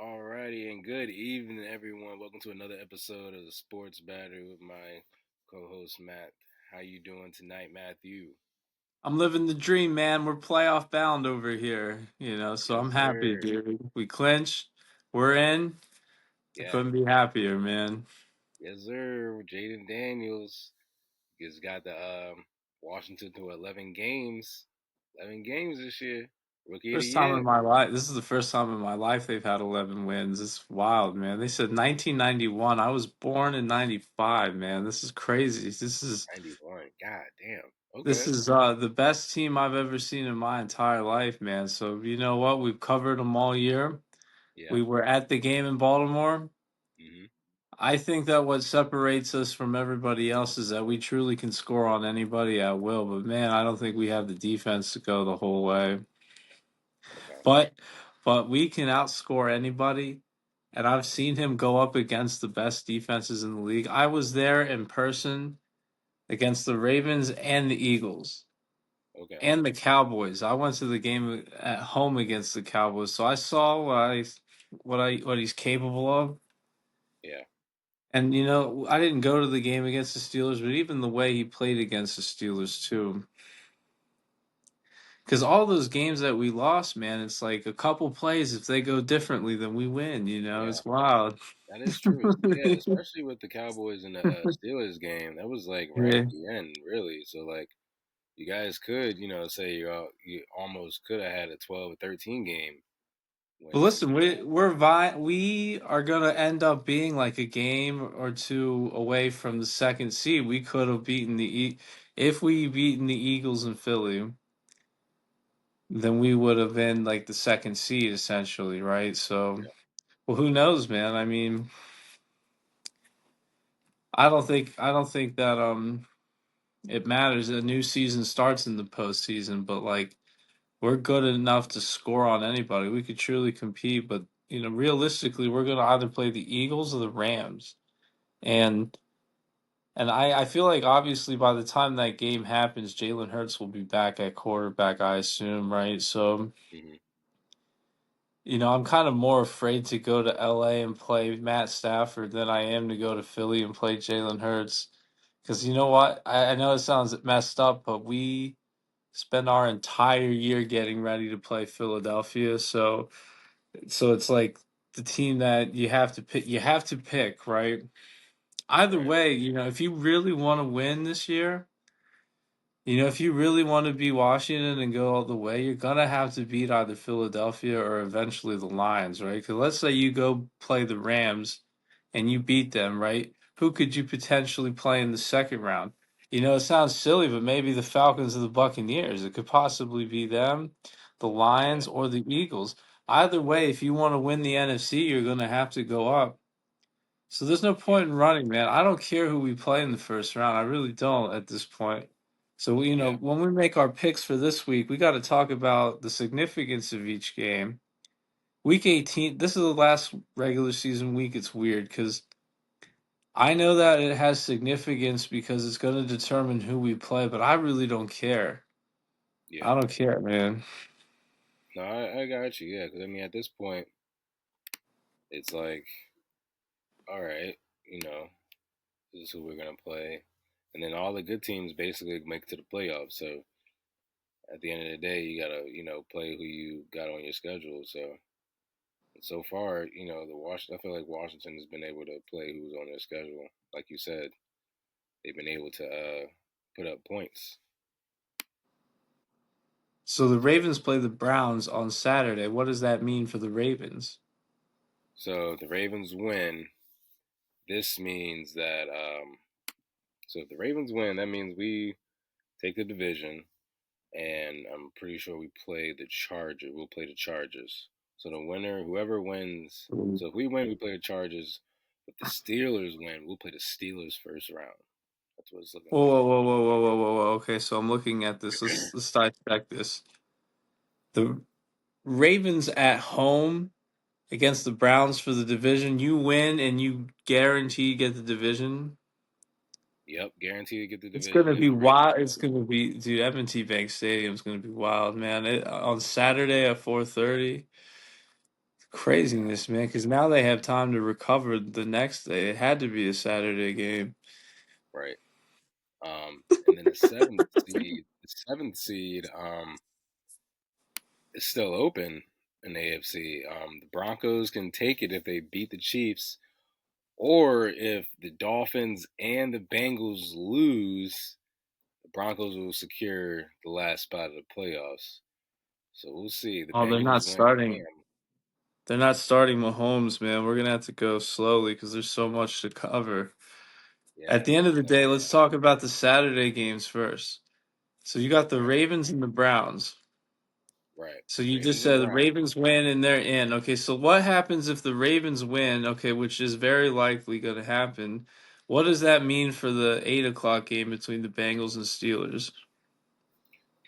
Alrighty, and good evening, everyone. Welcome to another episode of the Sports Battery with my co-host Matt. How you doing tonight, Matthew? I'm living the dream, man. We're playoff bound over here, so Yes, I'm happy, sir. dude. We clinched. We're in. I Yeah, couldn't be happier, man. yes, sir. Jaden Daniels has got the Washington to 11 games. 11 games this year. Rookie of the First time in year. my life. This is the first time in my life they've had 11 wins. It's wild, man. They said 1991. I was born in 95, man. This is crazy. This is 91. God damn. this Okay. is the best team I've ever seen in my entire life, man. So, you know what? We've covered them all year. Yeah. We were at the game in Baltimore. hmm I think that what separates us from everybody else is that we truly can score on anybody at will. But man, I don't think we have the defense to go the whole way. Okay. But we can outscore anybody. And I've seen him go up against the best defenses in the league. I was there in person against the Ravens and the Eagles Okay. and the Cowboys. I went to the game at home against the Cowboys, so I saw what he's capable of. Yeah. And I didn't go to the game against the Steelers, but even the way he played against the Steelers too. Because all those games that we lost, man, it's like a couple plays. If they go differently, then we win. Yeah. It's wild. That is true. Yeah, especially with the Cowboys and the Steelers game. That was like right Yeah. at the end, really. So like you guys could, say you almost could have had a 12 or 13 game But when listen, we are gonna end up being like a game or two away from the second seed. We could have beaten if we beaten the Eagles in Philly, then we would have been like the second seed essentially, right? So, well, who knows, man? I mean, I don't think that it matters. A new season starts in the postseason, but like we're good enough to score on anybody. We could truly compete, but realistically, we're gonna either play the Eagles or the Rams, and I feel like obviously by the time that game happens, Jalen Hurts will be back at quarterback, I assume, right? So hmm I'm kind of more afraid to go to LA and play Matt Stafford than I am to go to Philly and play Jalen Hurts. Because you know what? I know it sounds messed up, but we spent our entire year getting ready to play Philadelphia. So it's like the team that you have to pick, right? Either right. way, if you really want to win this year, if you really want to be Washington and go all the way, you're gonna have to beat either Philadelphia or eventually the Lions, right? Because let's say you go play the Rams and you beat them, right? Who could you potentially play in the second round? It sounds silly, but maybe the Falcons or the Buccaneers. It could possibly be them, the Yeah. Lions, or the Eagles. Either way, if you want to win the NFC, you're gonna have to go up. So there's no Yeah. point in running, man. I don't care who we play in the first round. I really don't at this point. So, Yeah. when we make our picks for this week, we got to talk about the significance of each game. Week 18, this is the last regular season week. It's weird because I know that it has significance because it's going to determine who we play, but I really don't care. Yeah. I don't care, man. No, I got you. Yeah, because I mean, at this point, it's like, all right, this is who we're gonna play, and then all the good teams basically make it to the playoffs. So at the end of the day, you gotta, play who you got on your schedule. So far, the Washington. I feel like Washington has been able to play who's on their schedule. Like you said, they've been able to put up points. So the Ravens play the Browns on Saturday. What does that mean for the Ravens? So if the Ravens win, this means that so if the Ravens win, that means we take the division, and I'm pretty sure we play the Chargers. We'll play the Chargers. So the winner, whoever wins. So if we win, we play the Chargers. If the Steelers win, we'll play the Steelers first round. That's what it's looking Whoa, like. whoa, whoa, whoa, whoa, whoa, whoa, whoa. Okay, so I'm looking at this. Let's dissect this. The Ravens at home against the Browns for the division. You win and you guarantee get the division. Yep, guaranteed to get the It's gonna division. be wild. It's gonna be, dude. M&T Bank Stadium's gonna be wild, man. On Saturday at 4:30. Craziness, man. Because now they have time to recover the next day. It had to be a Saturday game. right? And then the seventh seed is still open in the AFC. The Broncos can take it if they beat the Chiefs, or if the Dolphins and the Bengals lose, the Broncos will secure the last spot of the playoffs. So we'll see. The Oh, they're not Bengals win. starting. Damn. They're not starting Mahomes, man. We're gonna have to go slowly because there's so much to cover. At Yeah. the end of the No. day, let's talk about the Saturday games first. So you got the Right. Ravens and the Browns. Right. So you just Ravens and said the Browns. Ravens win and they're in. Okay, so what happens if the Ravens win? Okay, which is very likely going to happen. What does that mean for the 8 o'clock game between the Bengals and Steelers?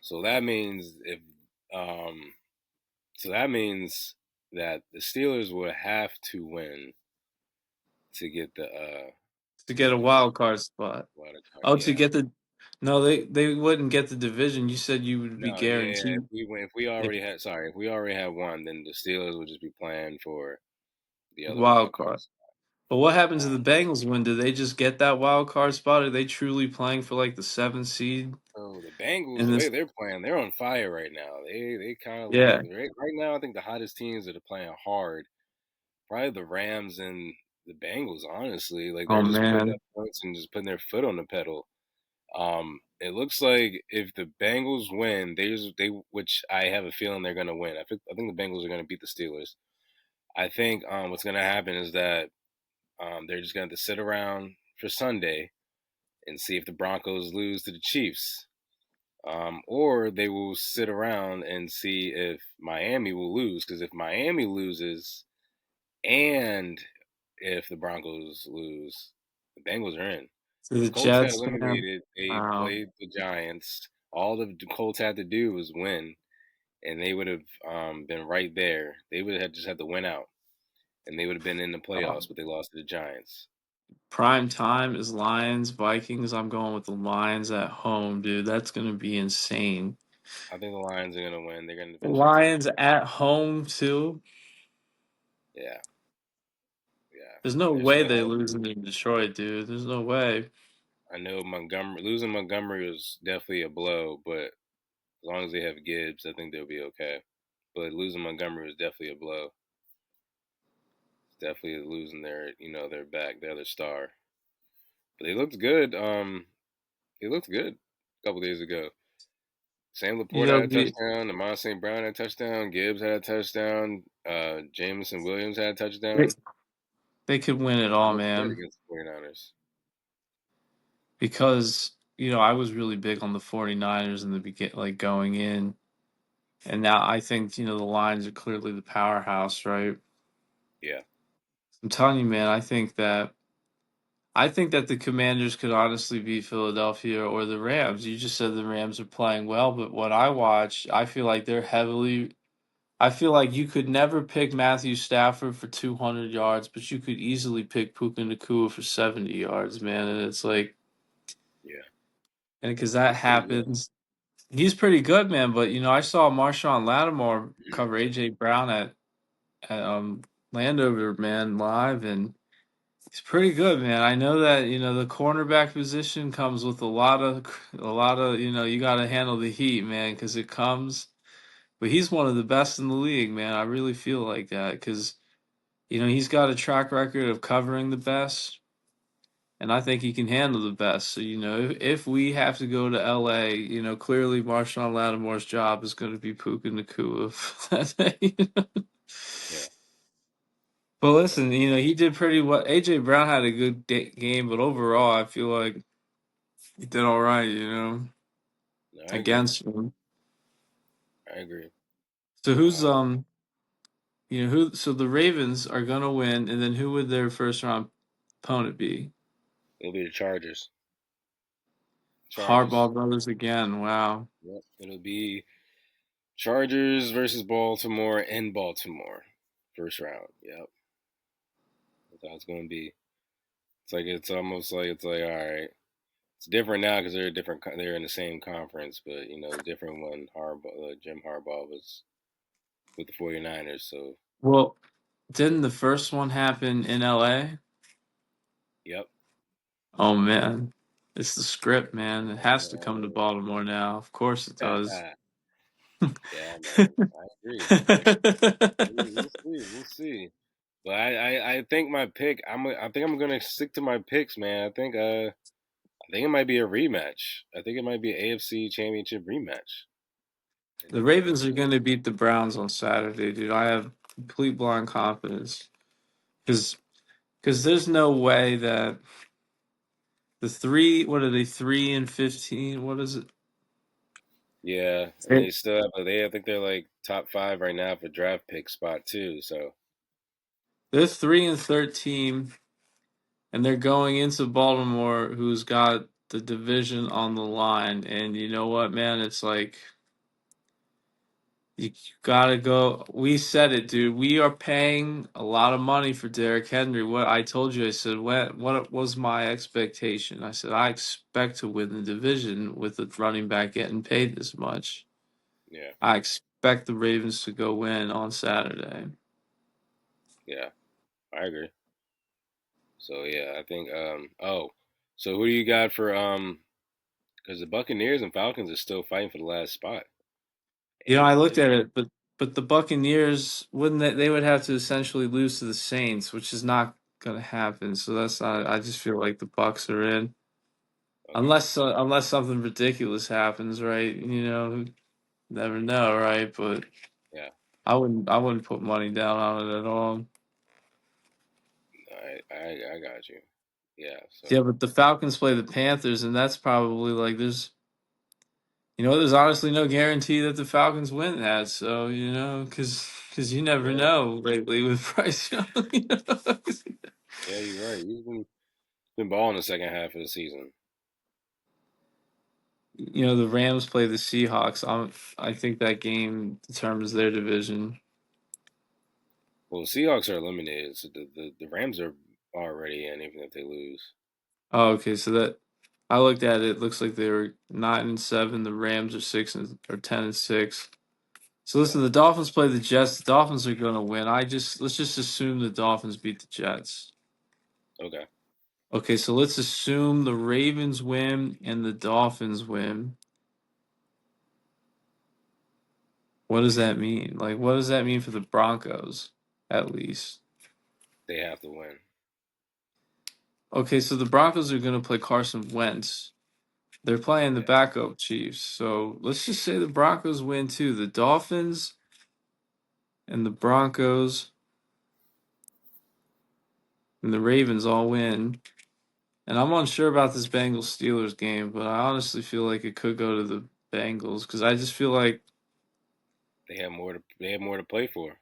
So that means if um so that means that the Steelers would have to win to get the To get a the wild card spot. wild card. Oh, to Yeah. get the no, they wouldn't get the division. You said you would be No, yeah. guaranteed If we if already had, sorry, if we already had one, then the Steelers would just be playing for the other wild wild card card. spot. But what happens if the Um, Bengals win? Do they just get that wild card spot? Are they truly playing for like the seventh seed so the Bengals, in the way this? they're playing, they're on fire right now. They kind of like Yeah. right now. I think the hottest teams that are playing hard, probably the Rams and the Bengals. Honestly, like Oh they're just putting man. up points and just putting their foot on the pedal. It looks like if the Bengals win, which I have a feeling they're gonna win. I think the Bengals are gonna beat the Steelers. I think what's gonna happen is that they're just gonna have to sit around for Sunday and see if the Broncos lose to the Chiefs. Or they will sit around and see if Miami will lose. Because if Miami loses and if the Broncos lose, the Bengals are in. So The the Colts got Jets, man. eliminated. They Wow. played the Giants. All the Colts had to do was win, and they would have been right there. They would have just had to win out, and they would have been in the playoffs, but they lost to the Giants. Prime time is Lions, Vikings. I'm going with the Lions at home, dude. That's going to be insane. I think the Lions are going to win. They're going to eventually take Lions it. at home, too. Yeah, yeah. There's no They're way still they lose healthy. in Detroit, dude. There's no way. I know losing Montgomery was definitely a blow, but as long as they have Gibbs, I think they'll be okay. But losing Montgomery was definitely a blow. It's definitely losing their back, their other star. But they looked good. They looked good a couple days ago. Sam You Laporta know, had a touchdown. Amon St. Brown had a touchdown. Gibbs had a touchdown. Jameson Williams had a they, touchdown. they could win it They all, looked good man. against the 49ers. Because, I was really big on the 49ers in the begin, like going in. And now I think, the Lions are clearly the powerhouse, right? Yeah, I'm telling you, man, I think that the Commanders could honestly beat Philadelphia or the Rams. You just said the Rams are playing well, but what I watch, I feel like they're heavily. I feel like you could never pick Matthew Stafford for 200 yards, but you could easily pick Puka Nacua for 70 yards, man. And it's like, yeah. and because that He's pretty good. happens, he's pretty good, man. But I saw Marshawn Lattimore cover AJ Brown at Landover, man, live, and he's pretty good, man. I know that the cornerback position comes with a lot of you got to handle the heat, man, because it comes. But he's one of the best in the league, man. I really feel like that because he's got a track record of covering the best, and I think he can handle the best. So if we have to go to LA, clearly Marshawn Lattimore's job is going to be Puka Nacua. Yeah, But listen, definitely. he did pretty well. AJ Brown had a good game, but overall, I feel like he did all right, No, I agree. against him. I agree. So who's Um, who? So the Ravens are gonna win, and then who would their first round opponent be? it'll be the Chargers. Chargers. Harbaugh brothers again. Wow. Yep. It'll be Chargers versus Baltimore in Baltimore. First round. Yep. That's how it's going to be. It's almost like it's like all right. It's different now because they're different. They're in the same conference, but different when Jim Harbaugh was with the 49ers. So Well, Didn't the first one happen in LA? Yep. Oh man, it's the script, man. It has to come to Baltimore now. Of course it does. Yeah, man. I agree. We'll see. We'll see. But I think my pick. I think I'm gonna stick to my picks, man. I think it might be a rematch. I think it might be an AFC Championship rematch. And The Ravens are going to beat the Browns on Saturday, dude. I have complete blind confidence because there's no way that the three, what are they, 3-15? What is it? yeah, and they still have. I think they're like top five right now for draft pick spot too. So They're 3-13, and they're going into Baltimore, who's got the division on the line. And you know what, man? It's like you gotta go. We said it, dude. We are paying a lot of money for Derrick Henry. What I told you, I said, what was my expectation? I said, I expect to win the division with the running back getting paid this much. yeah, I expect the Ravens to go win on Saturday. yeah, I agree. So yeah, I think. Oh, so who do you got for? Because the Buccaneers and Falcons are still fighting for the last spot You in know, the I looked at division. it, but the Buccaneers wouldn't they would have to essentially lose to the Saints, which is not going to happen. So that's not. Yeah. I just feel like the Bucks are in. Okay. Unless something ridiculous happens, right? You know, never know, right? But Yeah. I wouldn't put money down on it at all. I got you. Yeah. So Yeah, but the Falcons play the Panthers, and that's probably like there's honestly no guarantee that the Falcons win that. So because you never yeah, know lately with Bryce Young. yeah, you're right. He's been balling the second half of the season. The Rams play the Seahawks. I think that game determines their division. Well, the Seahawks are eliminated, so the Rams are already in, even if they lose. Oh, okay. So that I looked at it. It looks like they were 9-7. The Rams are 10-6. So Yeah. listen, the Dolphins play the Jets. The Dolphins are going to win. Let's just assume the Dolphins beat the Jets. Okay. Okay, so let's assume the Ravens win and the Dolphins win. What does that mean? Like, what does that mean for the Broncos, at least? They have to win. Okay, so the Broncos are going to play Carson Wentz. They're playing the Yeah. backup Chiefs. So let's just say the Broncos win too. The Dolphins and the Broncos and the Ravens all win. And I'm unsure about this Bengals Steelers game, but I honestly feel like it could go to the Bengals because I just feel like They have more to play for.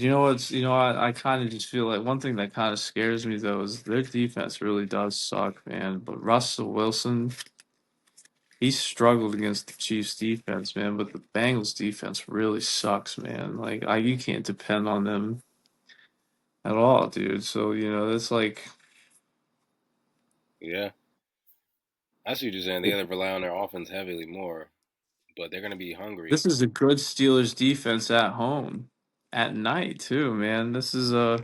I kind of just feel like one thing that kind of scares me though is their defense really does suck, man. But Russell Wilson, he struggled against the Chiefs defense, man. But the Bengals defense really sucks, man. Like you can't depend on them at all, dude. So it's like Yeah. I see what you're saying. They got to rely on their offense heavily more, but they're gonna be hungry. this is a good Steelers defense at home at night too, man. This is a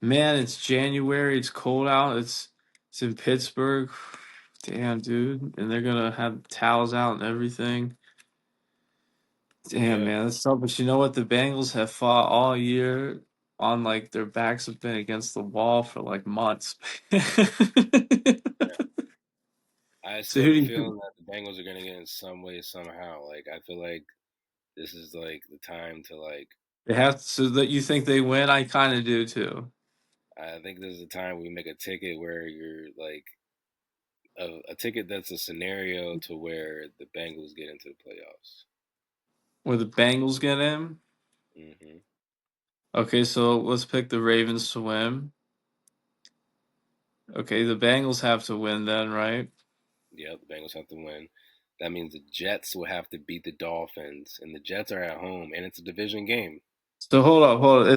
Man, it's January. It's cold out. It's in Pittsburgh. Damn, dude. And they're gonna have towels out and everything. Damn, Yeah. man, that's tough. But you know what? The Bengals have fought all year on like their backs have been against the wall for like months. Yeah. I So still who have do a you think feeling that the Bengals are gonna get in some way somehow. Like I feel like this is like the time to like. they have so that you think they win? I kind of do too. I think this is the time we make a ticket where you're like a ticket that's a scenario to where the Bengals get into the playoffs. Where the Bengals get in? Hmm. Okay, so let's pick the Ravens to win. Okay, the Bengals have to win then, right? Yep, the Bengals have to win. That means the Jets will have to beat the Dolphins, and the Jets are at home, and it's a division game. So hold up.